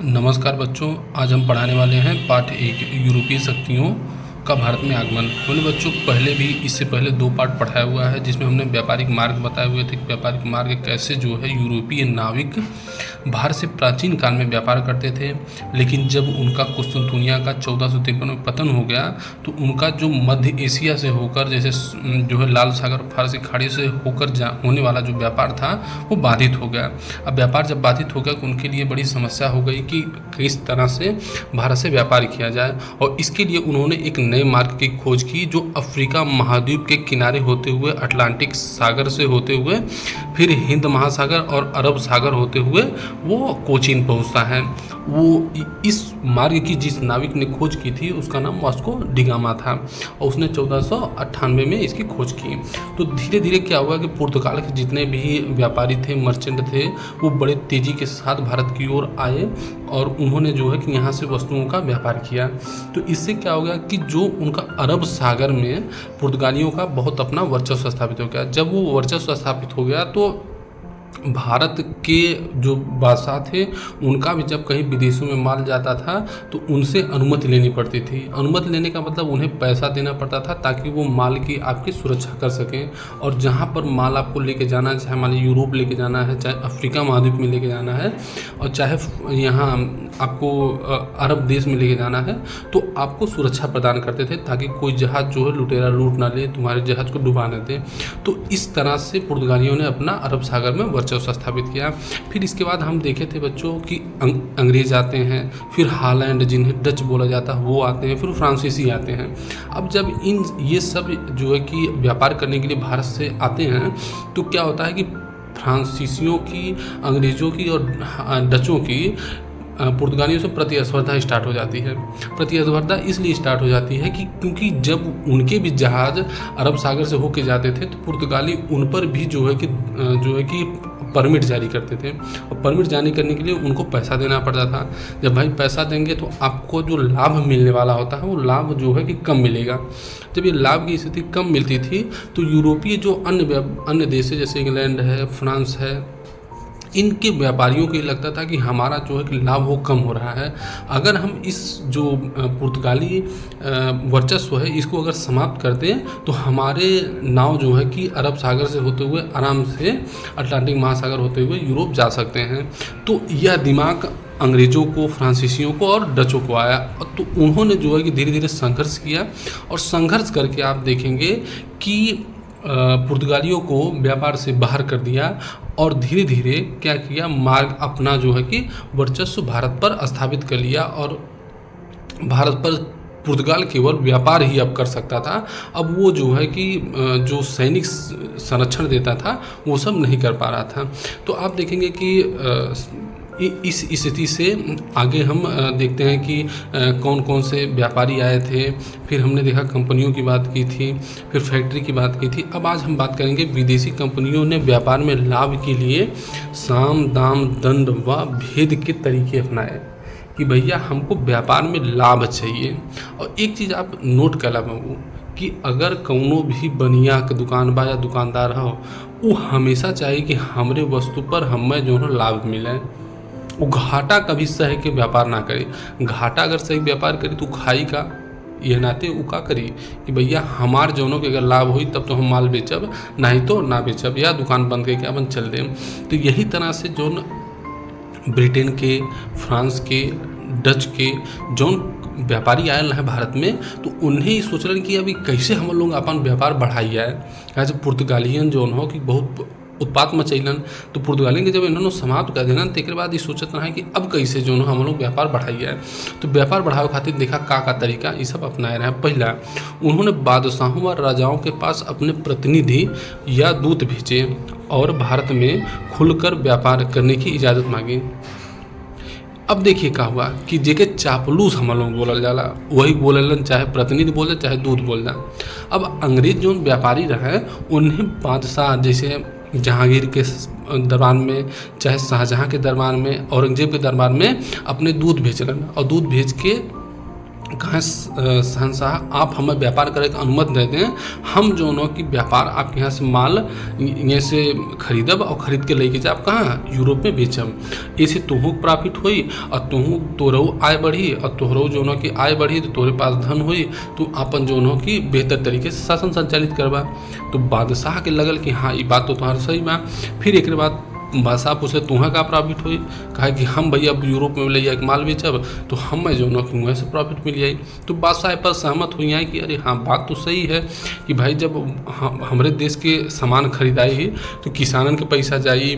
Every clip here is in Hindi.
नमस्कार बच्चों, आज हम पढ़ाने वाले हैं पाठ 1 यूरोपीय शक्तियों का भारत में आगमन। हमने बच्चों पहले भी इससे पहले 2 पाठ पढ़ाया हुआ है, जिसमें हमने व्यापारिक मार्ग बताए हुए थे कि व्यापारिक मार्ग कैसे जो है यूरोपीय नाविक भारत से प्राचीन काल में व्यापार करते थे। लेकिन जब उनका कुस्तुनतुनिया का 1453 में पतन हो गया तो उनका जो मध्य एशिया से होकर जैसे जो है लाल सागर फारसी खाड़ी से होकर होने वाला जो व्यापार था वो बाधित हो गया। अब व्यापार जब बाधित हो गया तो उनके लिए बड़ी समस्या हो गई कि किस तरह से भारत से व्यापार किया जाए, और इसके लिए उन्होंने एक नए मार्ग की खोज की जो अफ्रीका महाद्वीप के किनारे होते हुए अटलांटिक सागर से होते हुए फिर हिंद महासागर और अरब सागर होते हुए वो कोचीन पहुंचता है। वो इस मार्ग की जिस नाविक ने खोज की थी उसका नाम वास्को डिगामा था और उसने 1498 में इसकी खोज की। तो धीरे धीरे क्या हुआ कि पुर्तगाल के जितने भी व्यापारी थे, मर्चेंट थे, वो बड़े तेज़ी के साथ भारत की ओर आए और उन्होंने जो है कि यहाँ से वस्तुओं का व्यापार किया। तो इससे क्या हो गया कि जो उनका अरब सागर में पुर्तगालियों का बहुत अपना वर्चस्व स्थापित हो गया। जब वो वर्चस्व स्थापित हो गया तो भारत के जो बादशाह थे उनका भी जब कहीं विदेशों में माल जाता था तो उनसे अनुमति लेनी पड़ती थी। अनुमति लेने का मतलब उन्हें पैसा देना पड़ता था ताकि वो माल की आपकी सुरक्षा कर सकें। और जहाँ पर माल आपको लेके जाना है, चाहे मान लीजिए यूरोप लेके जाना है, चाहे अफ्रीका महाद्वीप में लेके जाना है, और चाहे यहाँ आपको अरब देश में लेके जाना है, तो आपको सुरक्षा प्रदान करते थे ताकि कोई जहाज़ जो है लुटेरा लूट ना ले, तुम्हारे जहाज़ को डुबा न दे। तो इस तरह से पुर्तगालियों ने अपना अरब सागर में वर्चस्व स्थापित किया। फिर इसके बाद हम देखे थे बच्चों कि अंग्रेज आते हैं, फिर हॉलैंड जिन्हें डच बोला जाता है वो आते हैं, फिर फ्रांसीसी आते हैं। अब जब ये सब जो है कि व्यापार करने के लिए भारत से आते हैं तो क्या होता है कि फ्रांसीसियों की, अंग्रेज़ों की और डचों की पुर्तगालियों से प्रतिस्पर्धा स्टार्ट हो जाती है। प्रतिस्पर्धा इसलिए स्टार्ट हो जाती है कि क्योंकि जब उनके भी जहाज़ अरब सागर से होके जाते थे तो पुर्तगाली उन पर भी जो है कि परमिट जारी करते थे, और परमिट जारी करने के लिए उनको पैसा देना पड़ता था। जब भाई पैसा देंगे तो आपको जो लाभ मिलने वाला होता है वो लाभ जो है कि कम मिलेगा। जब ये लाभ की स्थिति कम मिलती थी तो यूरोपीय जो अन्य देश जैसे इंग्लैंड है, फ्रांस है, इनके व्यापारियों को ये लगता था कि हमारा जो है कि लाभ वो कम हो रहा है। अगर हम इस जो पुर्तगाली वर्चस्व है इसको अगर समाप्त करते हैं तो हमारे नाव जो है कि अरब सागर से होते हुए आराम से अटलांटिक महासागर होते हुए यूरोप जा सकते हैं। तो यह दिमाग अंग्रेज़ों को, फ्रांसीसियों को और डचों को आया, तो उन्होंने जो है कि धीरे धीरे संघर्ष किया, और संघर्ष करके आप देखेंगे कि पुर्तगालियों को व्यापार से बाहर कर दिया और धीरे धीरे क्या किया, मार्ग अपना जो है कि वर्चस्व भारत पर स्थापित कर लिया, और भारत पर पुर्तगाल केवल व्यापार ही अब कर सकता था। अब वो जो है कि जो सैनिक संरक्षण देता था वो सब नहीं कर पा रहा था। तो आप देखेंगे कि इस स्थिति से आगे हम देखते हैं कि कौन कौन से व्यापारी आए थे। फिर हमने देखा कंपनियों की बात की थी, फिर फैक्ट्री की बात की थी। अब आज हम बात करेंगे विदेशी कंपनियों ने व्यापार में लाभ के लिए साम दाम दंड व भेद के तरीके अपनाए कि भैया हमको व्यापार में लाभ चाहिए। और एक चीज़ आप नोट कर ला बाबू कि अगर कौनो भी बनिया के दुकान बा या दुकानदार हो, वो हमेशा चाहिए कि हमरे वस्तु पर हमें जो है लाभ मिले। वो घाटा कभी सह के व्यापार ना करे। घाटा अगर सही व्यापार करी तो खाई का यह नाते वो का करी कि भैया हमार जौनों के अगर लाभ हुई तब तो हम माल बेचब, नहीं तो ना बेचब या दुकान बंद करके अपन चल दें। तो यही तरह से जौन ब्रिटेन के, फ्रांस के, डच के जौन व्यापारी आयल है भारत में, तो उन्हें ही सोच रहे कि अभी कैसे हम लोग अपन व्यापार बढ़ाई जाए। ऐसे पुर्तगालियन जौन हो कि बहुत उत्पात मचैलन, तो पुर्तगालियन के जब इन्होंने समाप्त कर देना तो एक बाद ये सोचत रहा है कि अब कैसे जो है हम लोग व्यापार बढ़ाई जाए। तो व्यापार बढ़ावे खातिर देखा का तरीका ये सब अपनाए रहे। पहला, उन्होंने बादशाहों व राजाओं के पास अपने प्रतिनिधि या दूत भेजे और भारत में खुलकर व्यापार करने की इजाज़त मांगी। अब देखिए क्या हुआ कि जेके चापलूस हम लोग बोलल जाला वही बोलन, चाहे प्रतिनिधि बोले चाहे दूत बोल जा। अब अंग्रेज जो व्यापारी रहे उन्हें बादशाह जैसे जहांगीर के दरबार में, चाहे शाहजहां के दरबार में, औरंगजेब के दरबार में अपने दूत भेजलन, और दूत भेज के कहाँ शहनशाह आप हमें व्यापार करे के अनुमति दे दें, हम जो नो कि व्यापार आपके यहाँ से माल यहाँ से खरीदब और ख़रीद के लेके जाब कहाँ यूरोप में बेचब। ऐसे तुहू प्रॉफिट हुई और तुहू तोहरो आय बढ़ी और तोहरो जो नो कि आय बढ़ी तो तोहरे पास धन हुई, तो अपन जो नो कि बेहतर तरीके से शासन संचालित करबा। तो बादशाह के लगल कि हाँ ये बात तो तुम्हारा सही बा। फिर एक बाद बादशाह पूछे तुम्हें का प्रॉफिट हुई, कहा कि हम भैया अब यूरोप में ले जाके माल बेचब तो हमें जो ना कि वहीं से प्रॉफिट मिल जाए। तो बादशाह पर सहमत हुई हैं कि अरे हाँ बात तो सही है कि भाई जब हमारे देश के सामान खरीदाई तो किसानन के पैसा जाई,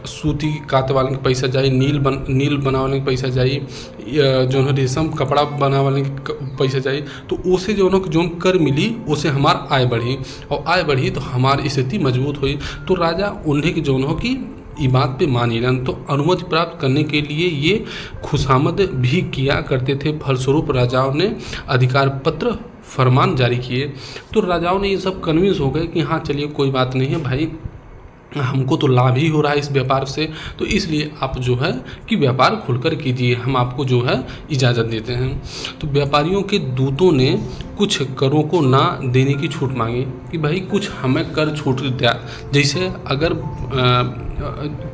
सूती काते वाले के पैसा जाई, नील बनाने के पैसा जाई, जो है रेशम कपड़ा बनाने के पैसा जाई। तो उसे जो है जो कर मिली उसे हमार आय बढ़ी और आय बढ़ी तो हमारी स्थिति मजबूत हुई। तो राजा उन्हें की जो है कि ई बात पे मानिलन। तो अनुमति प्राप्त करने के लिए ये खुशामद भी किया करते थे। फलस्वरूप राजाओं ने अधिकार पत्र फरमान जारी किए। तो राजाओं ने ये सब कन्विंस हो गए कि हाँ चलिए कोई बात नहीं है भाई, हमको तो लाभ ही हो रहा है इस व्यापार से, तो इसलिए आप जो है कि व्यापार खुलकर कीजिए, हम आपको जो है इजाज़त देते हैं। तो व्यापारियों के दूतों ने कुछ करों को ना देने की छूट मांगी कि भाई कुछ हमें कर छूट दिया। जैसे अगर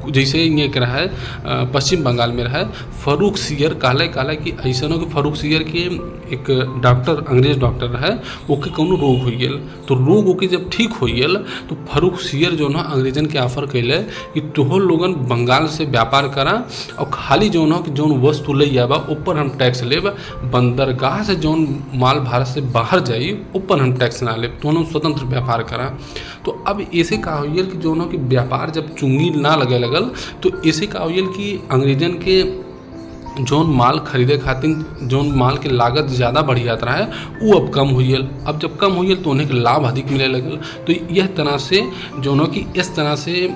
जैसे ये कह रहा है पश्चिम बंगाल में रहा है फर्रुख सियर काला कि ऐसा हो कि फर्रुख सियर के एक डॉक्टर अंग्रेज डॉक्टर रहा ओके कोनो रोग हो गया। तो रोग ओके जब ठीक हो गया तो फर्रुख सियर जो ना अंग्रेजन के ऑफर कैले कि तोहर लोगन बंगाल से व्यापार करा और खाली जो ना कि जौन वस्तु ले आबा ऊपर हम टैक्स लेब, बंदरगाह से जौन माल भारत से बाहर जाई ऊपर हम टैक्स ना लेब, तो हम स्वतंत्र व्यापार करा। तो अब ऐसे का हो कि जो ना कि व्यापार जब चुंगी ना लगे लगल तो ऐसे का हो कि अंग्रेजन के जौन माल खरीदे खातिर जौन माल के लागत ज़्यादा बढ़ जात रहा है वो अब कम हुई। अब जब कम हुई तो उन्हें लाभ अधिक मिले लगल। तो यह तरह से जो ना कि इस तरह से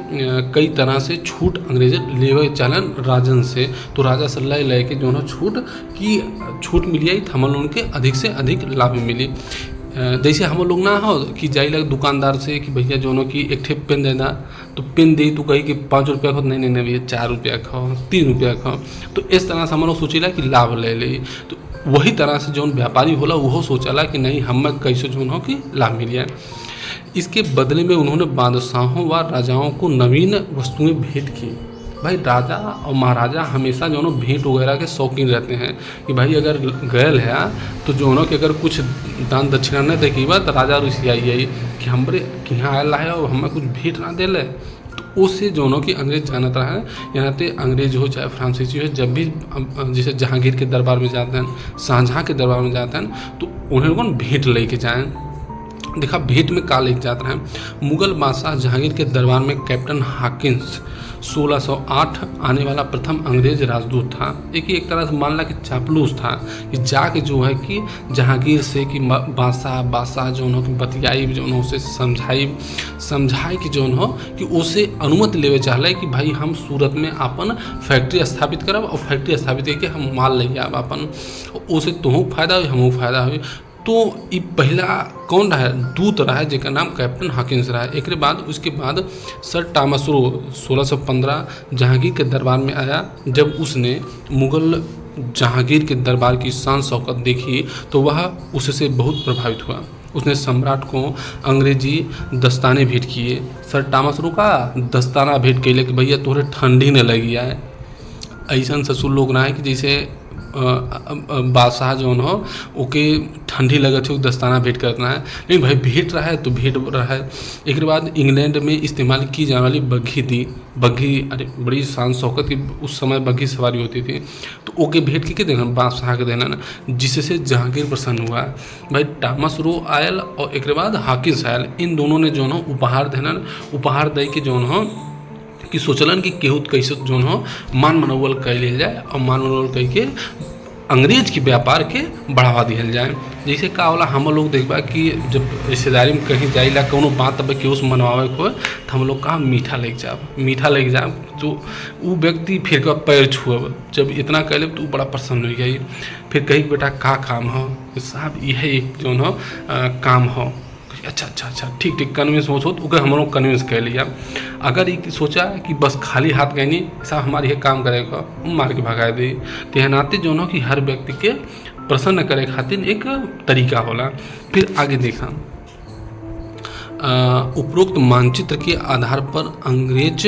कई तरह से छूट अंग्रेज लेवे चलन राजन से। तो राजा से ले के जो ना छूट मिली आई हमन लोगों के अधिक से अधिक लाभ मिली। जैसे हम लोग ना हो कि जाई लग दुकानदार से कि भैया जो नो कि एक ठे पेन देना, तो पेन दे तो कही कि 5 रुपया खाओ, नहीं भैया 4 रुपया खाओ, 3 रुपया खाओ। तो इस तरह से हम लोग सोचेला कि लाभ ले ले। तो वही तरह से जौन व्यापारी होला वो सोचला कि नहीं हमें कैसे जो हो कि लाभ मिल जाए। इसके बदले में उन्होंने बादशाहों व राजाओं को नवीन वस्तुएं भेंट की। भाई राजा और महाराजा हमेशा जो है भेंट वगैरह के शौकीन रहते हैं कि भाई अगर गैल है तो जो है कि अगर कुछ दान दक्षिणा नहीं देखी बा तो राजा रुसी आई कि हमरे कि यहाँ आयल है और हमें कुछ भेंट ना दिले। तो उससे जो है कि अंग्रेज जानत रहा है, यहाँ पे अंग्रेज हो चाहे फ्रांसीसी हो, जब भी जैसे जहांगीर के दरबार में जाते हैं, शाहजहाँ के दरबार में जाते हैं तो उन्हें कौन भेंट लेके जाएँ। देखा भेंट में का लेके जाते हैं। मुगल बादशाह जहांगीर के दरबार में कैप्टन हॉकिंस 1608 आने वाला प्रथम अंग्रेज राजदूत था। एक तरह से मान ला कि चापलूस था कि जाके जो है कि जहांगीर से कि बादशाह जो है कि बतियाई जो है उसे समझाई कि जो है कि उसे अनुमति लेवे चाहले कि भाई हम सूरत में अपन फैक्ट्री स्थापित करब और फैक्ट्री स्थापित करके हम माल ले आब अपन, उसे तुहू फायदा हुई हमहू फायदा हुई। तो ये पहला कौन रहा दूत रहा जेका नाम कैप्टन हॉकिंस रहा। एक बाद उसके बाद सर टॉमस रो 1615 जहांगीर के दरबार में आया। जब उसने मुगल जहांगीर के दरबार की शान शौकत देखी तो वह उससे बहुत प्रभावित हुआ। उसने सम्राट को अंग्रेजी दस्ताने भेंट किए। सर टॉमस रो का दस्ताना भेंट कैले कि भैया तोहरे ठंडी न लगी है। ऐसा ससुर लोग ना है कि जैसे बादशाह जो हो ओके ठंडी लगत है दस्ताना भेंट करना है, नहीं भाई भेंट रहा है तो भेंट रहा है। एक बाद इंग्लैंड में इस्तेमाल की जाने वाली बग्घी थी, बग्घी अरे बड़ी शान शौकत की उस समय बग्घी सवारी होती थी, तो ओके भेंट के देना बादशाह के देना ना, जिससे जहांगीर प्रसन्न हुआ। भाई टॉमस रो आयल और एक बाद हॉकिंस आयल, इन दोनों ने जो है उपहार देना, उपहार दे के जो है कि सोचलन कि केहू कैसे जो हो मान मनोबल कैल जाए और मान मनोबल कह के अंग्रेज के व्यापार के बढ़ावा दिहल जाए। जैसे का होला हम लोग देखबा कि जब रिश्तेदारी में कहीं जाइला कोनो बात अब केहू से मनवावे को तो हम लोग का मीठा लेके जाब तो वो व्यक्ति फिर का पैर छुअब, जब इतना कैले तो बड़ा प्रसन्न हो गई। फिर कही बेटा का काम हो साहब, यह एक जो हो काम हो। अच्छा ठीक कन्विंस हो तो हम लोग कन्विंस कर लिया। अगर ये सोचा कि बस खाली हाथ गए नहीं साहब हमारे ये काम करेगा मार के भगा दी, तो यह नाते जो कि हर व्यक्ति के प्रसन्न करे खातिर एक तरीका होला। फिर आगे देखा, उपरोक्त मानचित्र के आधार पर अंग्रेज,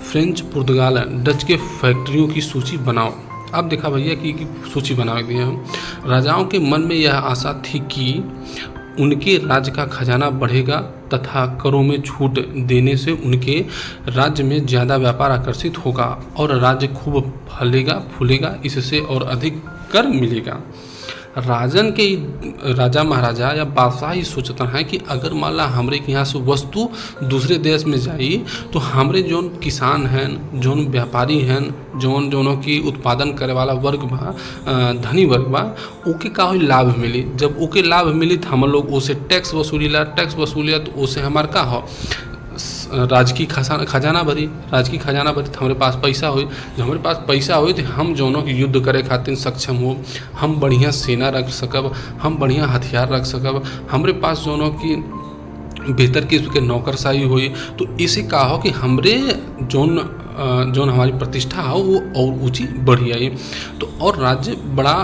फ्रेंच, पुर्तगाल, डच के फैक्ट्रियों की सूची बनाओ। अब देखा भैया कि सूची बना दिया। राजाओं के मन में यह आशा थी कि उनके राज्य का खजाना बढ़ेगा तथा करों में छूट देने से उनके राज्य में ज़्यादा व्यापार आकर्षित होगा और राज्य खूब फलेगा फूलेगा, इससे और अधिक कर मिलेगा। राजा महाराजा या बादशाह ही सोचता है कि अगर मान ला हमरे के यहाँ से वस्तु दूसरे देश में जाई तो हमरे जौन किसान हैं, जौन व्यापारी हैं, जौनों की उत्पादन करे वाला वर्ग बा, धनी वर्ग बा, ओके का हो लाभ मिली। जब ओके लाभ मिली तो हम लोग उसे टैक्स वसूलीला तो उसे हमार का हो राजकीय खजाना भरी तो हमारे पास पैसा हो। जब हमारे पास पैसा हो तो हम जौनों की युद्ध करे खातिर सक्षम हो, हम बढ़िया सेना रख सकब, हम बढ़िया हथियार रख सकब, हमारे पास जौनों की बेहतर किस्म के नौकरशाही हुई। तो इसे का हो कि हमरे जौन हमारी प्रतिष्ठा हो वो और ऊँची बढ़ी आई तो और राज्य बड़ा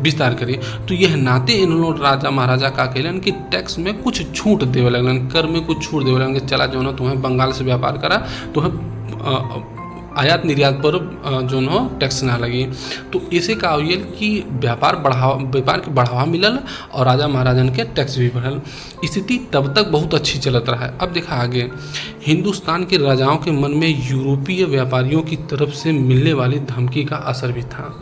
विस्तार करी। तो यह नाते इन लोग राजा महाराजा का कहलन कि टैक्स में कुछ छूट देवे लगलन, कर में कुछ छूट देवे लगलन। चला जो ना तुम्हें बंगाल से व्यापार करा तुम्हें आयात निर्यात पर जो हो टैक्स ना लगी। तो इसे का हुई कि व्यापार के बढ़ावा मिलल और राजा महाराजन के टैक्स भी बढ़ल। स्थिति तब तक बहुत अच्छी चलत रहा है। अब देखा आगे, हिंदुस्तान के राजाओं के मन में यूरोपीय व्यापारियों की तरफ से मिलने वाली धमकी का असर भी था।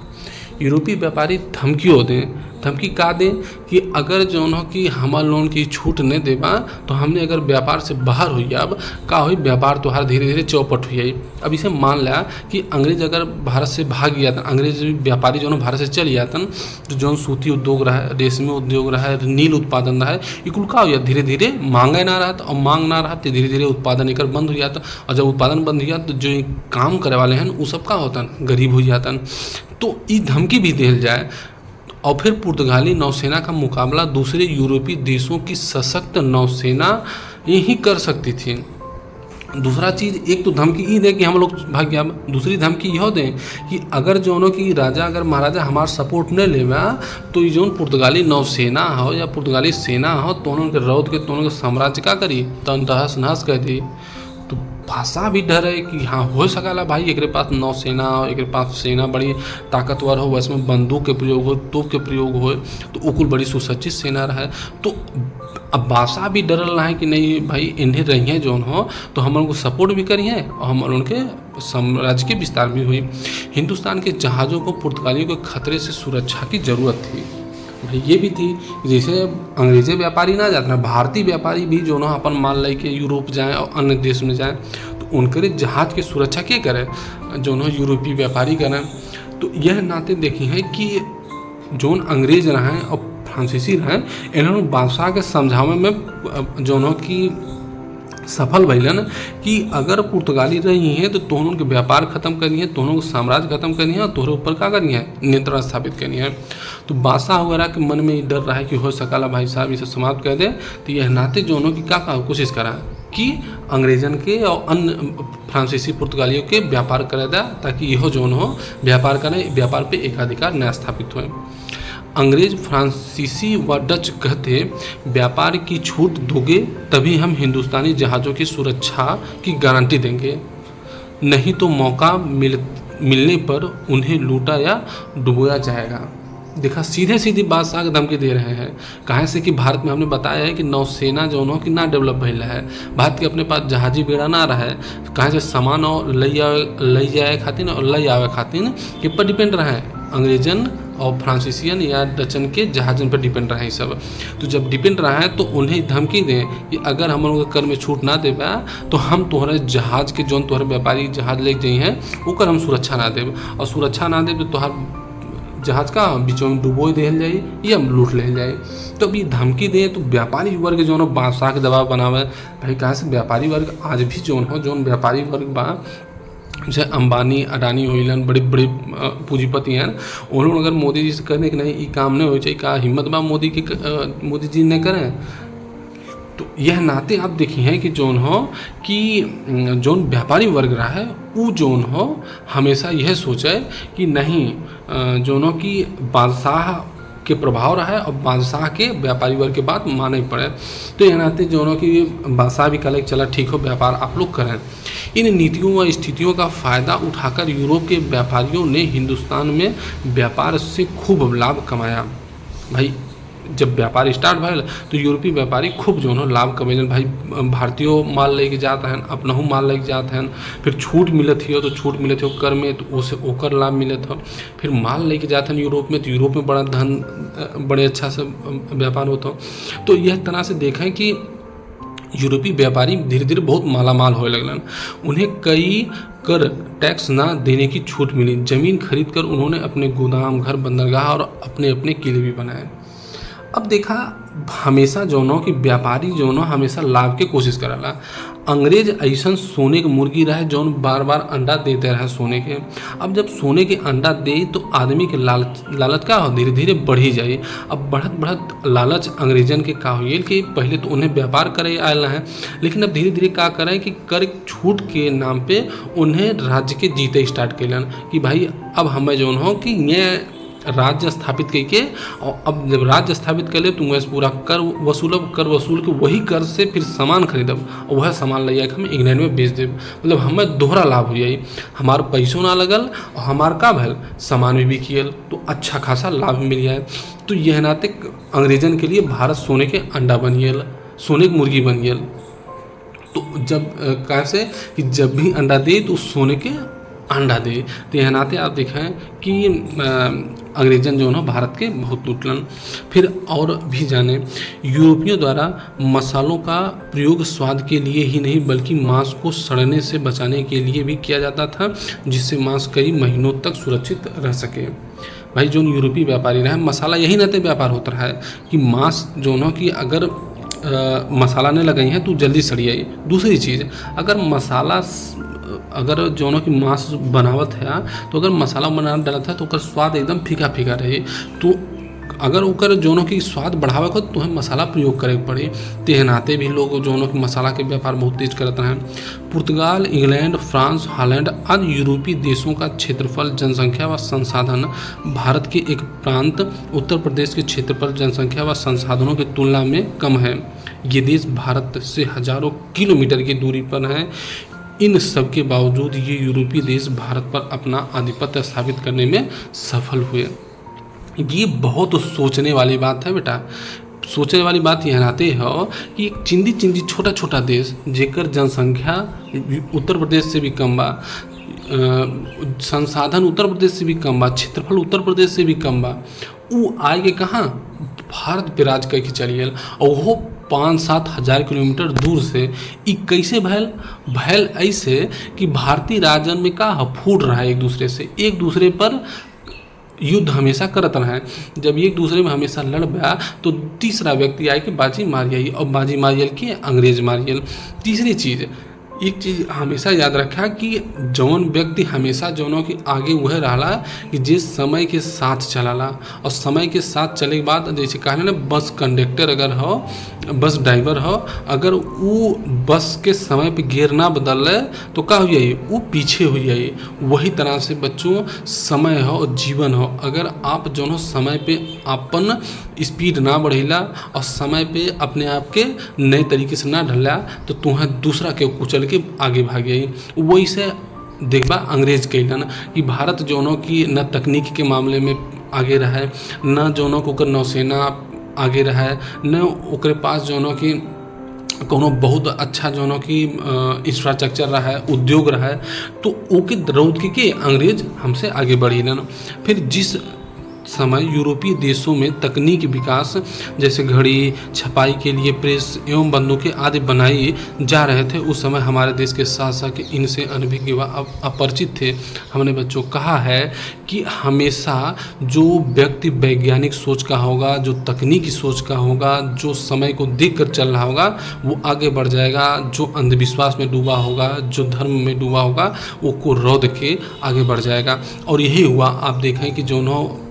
यूरोपीय व्यापारी धमकी का दें कि अगर जौन हो कि हमार लोन की छूट नहीं देबा तो हमने अगर व्यापार से बाहर हुई अब का हुई व्यापार तो हर धीरे धीरे चौपट हुई। अब इसे मान लिया कि अंग्रेज अगर भारत से भाग गया था, अंग्रेज व्यापारी जो भारत से चल गया था, तो जौन सूती उद्योग रहा है, रेशमी उद्योग रहा है, नील उत्पादन रहा है, ये कुल का हुआ धीरे धीरे मांगे ना रहा था और मांग ना रहा तो धीरे धीरे उत्पादन एक बंद हो जाता। और जब उत्पादन बंद हो जाता तो जो काम करे वाले हैं वो सब का होता गरीब हो जाता। तो ये धमकी भी दिल जाए और फिर पुर्तगाली नौसेना का मुकाबला दूसरे यूरोपीय देशों की सशक्त नौसेना यही कर सकती थी। दूसरा चीज़, एक तो धमकी ये दे कि हम लोग भाग गया, दूसरी धमकी यह दें कि अगर जौनों की राजा अगर महाराजा हमार सपोर्ट नहीं लेवा तो ये जौन पुर्तगाली नौसेना हो या पुर्तगाली सेना हो दोनों के रौद के दोनों के साम्राज्य का करी तन तहस नहस कर दी। तो भाषा भी डर है कि हाँ हो सकला भाई एक पास नौसेना हो, एक पास सेना बड़ी ताकतवर हो, उसमें बंदूक के प्रयोग हो, तोप के प्रयोग हो, तो उकुल बड़ी सुसज्जित सेना रहे। तो अब भाषा भी डरल रहा है कि नहीं भाई इन्हें रही हैं जौन हो तो हम उनको सपोर्ट भी करी हैं और हम उनके साम्राज्य के विस्तार भी हुई। हिंदुस्तान के जहाज़ों को पुर्तगालियों के खतरे से सुरक्षा की ज़रूरत थी। भाई ये भी थी जैसे अंग्रेजी व्यापारी ना जाते ना, भारतीय व्यापारी भी जो ना अपन माल लेके यूरोप जाएं और अन्य देश में जाएं तो उनके जहाज़ की सुरक्षा क्या करे जो ना यूरोपीय व्यापारी करें। तो यह नाते देखे हैं कि जोन अंग्रेज रहें और फ्रांसीसी रहें इन्होंने बादशाह के समझावे में जो की सफल भैलन कि अगर पुर्तगाली रही हैं तो तोहन उनके व्यापार खत्म करनी है, तोहन उनके साम्राज्य खत्म करनी है और तोहरे ऊपर क्या करनी है नियंत्रण स्थापित करनी है। तो बादशाह वगैरह के मन में डर रहा है कि हो सकला भाई साहब इसे समाप्त कर दे। तो यह नाते जोनों की क्या कोशिश करा कि अंग्रेजन के और अन्य फ्रांसीसी पुर्तगालियों के व्यापार करे दा ताकि यह जोन हो व्यापार करें, व्यापार पे एकाधिकार नया स्थापित हो। अंग्रेज फ्रांसीसी व डच कहते व्यापार की छूट दोगे तभी हम हिंदुस्तानी जहाज़ों की सुरक्षा की गारंटी देंगे, नहीं तो मौका मिलने पर उन्हें लूटा या डुबोया जाएगा। देखा सीधे सीधी बादशाह के धमकी दे रहे हैं। कहाँ से कि भारत में हमने बताया है कि नौसेना जो हो कि ना डेवलप भइल है, भारत के अपने पास जहाजी बेड़ा ना रहा है, कहाँ से सामान और लई जाए खातिर और लई आवे खातिर के पर डिपेंड रहे अंग्रेजन और फ्रांसीसियन या डचन के जहाजन पर डिपेंड रहा है सब। तो जब डिपेंड रहा है तो उन्हें धमकी दें कि अगर हम लोग कर में छूट ना देबा तो हम तोहरे जहाज के जौन तोहरे व्यापारी जहाज ले जाई हैं ओकर हम सुरक्षा ना देब और सुरक्षा ना देब तो तोहर जहाज का बीचों में डुबो दिल जाए या लूट ले जाए। तो अभी धमकी दें तो व्यापारी वर्ग जो है बादशाह के दबाव बनावे। भाई कहाँ से व्यापारी वर्ग आज भी जौन व्यापारी वर्ग बा जैसे अंबानी अडानी होइलन बड़े बड़े पूंजीपति हैं, उन्होंने अगर मोदी जी से कहने कि नहीं ये काम नहीं हो चाहिए, का हिम्मत बा मोदी जी ने करें। तो यह नाते आप देखिए हैं कि जोन हो कि जोन व्यापारी वर्ग रहा है वो जोन हो हमेशा यह सोचे कि नहीं जोन हो कि बादशाह के प्रभाव रहा है और बादशाह के व्यापारी वर्ग के बात माने पड़े। तो यह नाते जो ना कि बादशाह भी कहला कि चला ठीक हो व्यापार आप लोग करें। इन नीतियों व स्थितियों का फ़ायदा उठाकर यूरोप के व्यापारियों ने हिंदुस्तान में व्यापार से खूब लाभ कमाया। भाई जब व्यापार स्टार्ट भल तो यूरोपीय व्यापारी खूब जो है लाभ कमेलन। भाई भारतीयों माल लेके जाते हैं, अपनहु माल लेके जाते हैं, फिर छूट मिलत हो तो छूट मिलत हो कर में तो उसे ओकर लाभ मिलत हो, फिर माल लेके जाते हैं यूरोप में तो यूरोप में बड़ा धन बड़े अच्छा से व्यापार होता हो। तो यह तरह से देखें कि यूरोपीय व्यापारी धीरे धीरे बहुत मालामाल होने लगलन। उन्हें कई कर टैक्स ना देने की छूट मिली। ज़मीन खरीद कर उन्होंने अपने गोदाम, घर, बंदरगाह और अपने अपने किले भी बनाए। अब देखा हमेशा जौनों कि व्यापारी जौनों हमेशा लाभ के कोशिश करला। अंग्रेज ऐसा सोने के मुर्गी रहे जौन बार बार अंडा देते रहे सोने के। अब जब सोने के अंडा दे तो आदमी के लालच का हो धीरे धीरे बढ़ी जाए। अब बढ़त बढ़त लालच अंग्रेजन के का हुई कि पहले तो उन्हें व्यापार करे आयल है, लेकिन अब धीरे धीरे का करें कि कर छूट के नाम पे उन्हें राज्य के जीते स्टार्ट कैलन कि भाई अब हमें जौन हो कि ये राज्य स्थापित करके, और अब जब राज्य स्थापित कर ले तो वैसे पूरा कर वसूलब, कर वसूल के वही कर से फिर सामान खरीदब और वह सामान ले जाके हम इंग्लैंड में बेच देब। मतलब हमें दोहरा लाभ हो जाए, हमार पैसों ना लगल और हमार का भल सामान भी बिकियल तो अच्छा खासा लाभ मिल जाए। तो यह नाते अंग्रेजन के लिए भारत सोने के अंडा बनियल, सोने की मुर्गी बनियल। तो जब कैसे कि जब भी अंडा दे तो सोने के अंडा दे। तो यह नाते आप देखें कि अंग्रेजन जो है भारत के बहुत लूटलन। फिर और भी जाने यूरोपियों द्वारा मसालों का प्रयोग स्वाद के लिए ही नहीं बल्कि मांस को सड़ने से बचाने के लिए भी किया जाता था, जिससे मांस कई महीनों तक सुरक्षित रह सके। भाई जो यूरोपीय व्यापारी रहे मसाला यही नाते व्यापार होता रहा है कि मांस जो है कि अगर मसाला नहीं लगाई है तो जल्दी सड़ी आई। दूसरी चीज़ अगर मसाला अगर जो कि मांस बनावत है तो अगर मसाला बना डाला था तो ओकर स्वाद एकदम फीका फीका रहे। तो अगर ओकर जोनों की स्वाद बढ़ावे को तो हमें मसाला प्रयोग करे पड़े। तेहनाते भी लोग जोनों के मसाला के व्यापार बहुत तेज करते हैं। पुर्तगाल, इंग्लैंड, फ्रांस, हॉलैंड आदि यूरोपीय देशों का क्षेत्रफल, जनसंख्या व संसाधन भारत के एक प्रांत उत्तर प्रदेश के क्षेत्रफल, जनसंख्या व संसाधनों की तुलना में कम है। ये देश भारत से हजारों किलोमीटर की दूरी पर है। इन सब के बावजूद ये यूरोपीय देश भारत पर अपना आधिपत्य स्थापित करने में सफल हुए। ये बहुत सोचने वाली बात है बेटा। सोचने वाली बात यह नाते हो कि एक चिंदी चिंदी छोटा छोटा देश जेकर जनसंख्या उत्तर प्रदेश से भी कम बा, संसाधन उत्तर प्रदेश से भी कम बा, क्षेत्रफल उत्तर प्रदेश से भी कम बा, वो आगे कहाँ भारत पे राज करके चली गया और वो 5-7 हज़ार किलोमीटर दूर से। ई कैसे भैल ऐसे कि भारतीय राज्य में का फूट रहा है एक दूसरे पर युद्ध हमेशा करत रहे। जब एक दूसरे में हमेशा लड़ गया तो तीसरा व्यक्ति आए कि बाजी मारियल और बाजी मारियल कि अंग्रेज मारियल। तीसरी चीज़ एक चीज़ हमेशा याद रखा कि जौन व्यक्ति हमेशा जौनों की आगे वह रहा कि जिस समय के साथ चलाला और समय के साथ चले के बाद जैसे कहना ना बस कंडक्टर अगर हो, बस ड्राइवर हो, अगर वो बस के समय पे गियर ना बदल रहे तो क्या हो जाए वो पीछे हो जाए। वही तरह से बच्चों समय हो और जीवन हो, अगर आप जो समय पे अपन स्पीड ना बढ़ेला और समय पे अपने आप के नए तरीके से ना ढलला तो तुम्हें दूसरा के कुचल के आगे भाग गई। वही से देखबा अंग्रेज कैलन कि भारत जोनों की न तकनीक के मामले में आगे रहा है, न जोनों को ओकर नौसेना आगे रहा है, न ओकरे पास जोनों की कोनो बहुत अच्छा जोनों की इंफ्रास्ट्रक्चर रहा है, उद्योग रहा है। तो ओके रौद के अंग्रेज हमसे आगे बढ़ी न। फिर जिस समय यूरोपीय देशों में तकनीक विकास जैसे घड़ी, छपाई के लिए प्रेस एवं बंदूकें आदि बनाई जा रहे थे, उस समय हमारे देश के शासक इनसे अनभिज्ञ व अपरिचित थे। हमने बच्चों कहा है कि हमेशा जो व्यक्ति वैज्ञानिक सोच का होगा, जो तकनीकी सोच का होगा, जो समय को देख कर चल रहा होगा वो आगे बढ़ जाएगा। जो अंधविश्वास में डूबा होगा, जो धर्म में डूबा होगा वो को रौद के आगे बढ़ जाएगा। और यही हुआ। आप देखें कि जो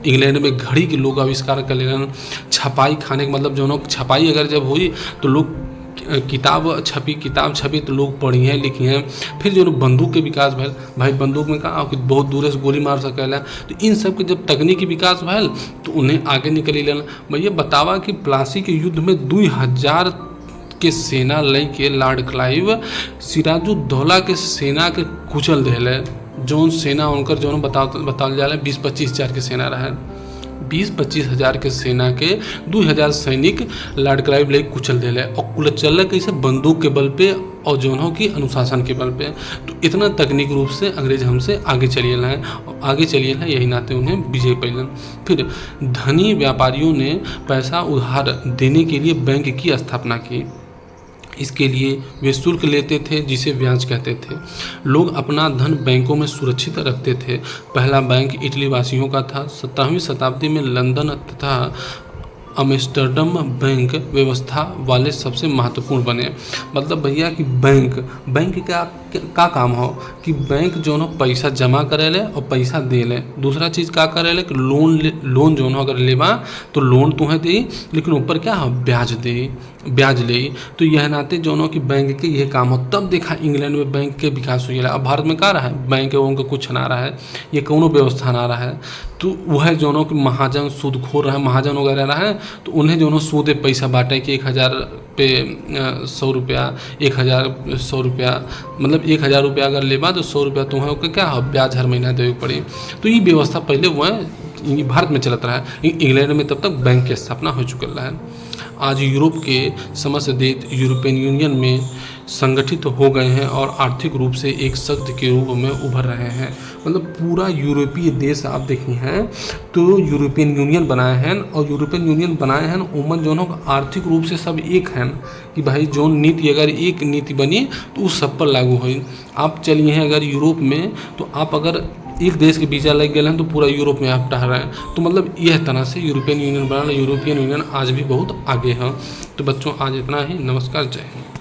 इंग्लैंड में घड़ी के लोग आविष्कार कर लेना। छपाई खाने का मतलब जो छपाई अगर जब हुई तो लोग किताब छपी तो लोग पढ़ी हैं लिखी हैं। फिर जो बंदूक के विकास भैल, भाई बंदूक में कहा कि बहुत दूर से गोली मार सकेला, तो इन सब के जब तकनीकी विकास भैल तो उन्हें आगे निकली लेना। भैया बतावा कि प्लासी के युद्ध में 2000 के सेना लई के लॉर्ड क्लाइव सिराजुद्दौला के सेना के कुचल दिले। जौन सेना उनकर जौन बताल जाला 20-25 हज़ार के सेना रहे, 20-25 हज़ार के सेना के 2000 सैनिक लॉर्ड क्लाइव ले कुचल दिले, और कुचल कैसे बंदूक के बल पे और जौनों की अनुशासन के बल पे। तो इतना तकनीक रूप से अंग्रेज हमसे आगे चलिए हैं, और आगे चलिए हैं, यही नाते उन्हें विजय पैलन। फिर धनी व्यापारियों ने पैसा उधार देने के लिए बैंक की स्थापना की। इसके लिए वे शुल्क लेते थे जिसे ब्याज कहते थे। लोग अपना धन बैंकों में सुरक्षित रखते थे। पहला बैंक इटली वासियों का था। 17वीं शताब्दी में लंदन तथा अम्स्टर्डम बैंक व्यवस्था वाले सबसे महत्वपूर्ण बने। मतलब भैया कि बैंक का काम हो कि बैंक जो है पैसा जमा करेले और पैसा दे ले। दूसरा चीज़ का करेले कि लोन जो है अगर लेवा तो लोन तुम्हें दे, लेकिन ऊपर क्या हो ब्याज ले। तो यह नाते जो कि बैंक के यह काम हो। तब देखा इंग्लैंड में बैंक के विकास हुई। अब भारत में क्या रहा है, बैंक उनका कुछ ना रहा है, ये कोनो व्यवस्था ना रहा है। तो वह जो कि महाजन सूदखोर रहे, महाजन वगैरह रहे, तो उन्हें जो सूदे पैसा बांटे कि 1000 पे 100 रुपया, 1000 100 रुपया, मतलब 1000 रुपया अगर लेबा तो 100 रुपया तुम्हें क्या हो ब्याज हर महीना देवे पड़ी। तो ये व्यवस्था पहले वह भारत में चलता रहा है। इंग्लैंड में तब तक बैंक की स्थापना हो चुकल है। आज यूरोप के समस्त देश यूरोपियन यूनियन में संगठित हो गए हैं और आर्थिक रूप से एक शक्ति के रूप में उभर रहे हैं। मतलब पूरा यूरोपीय देश आप देखे हैं तो यूरोपियन यूनियन बनाए हैं, और यूरोपियन यूनियन बनाए हैं उमन जो है आर्थिक रूप से सब एक हैं कि भाई जो नीति अगर एक नीति बनी तो उस सब पर लागू हुई। आप चलिए हैं अगर यूरोप में, तो आप अगर एक देश के वीजा लग गए हैं तो पूरा यूरोप में आप टहल रहे हैं। तो मतलब यह तरह से यूरोपियन यूनियन बना। यूरोपियन यूनियन आज भी बहुत आगे है। तो बच्चों आज इतना ही। नमस्कार, जय हिंद।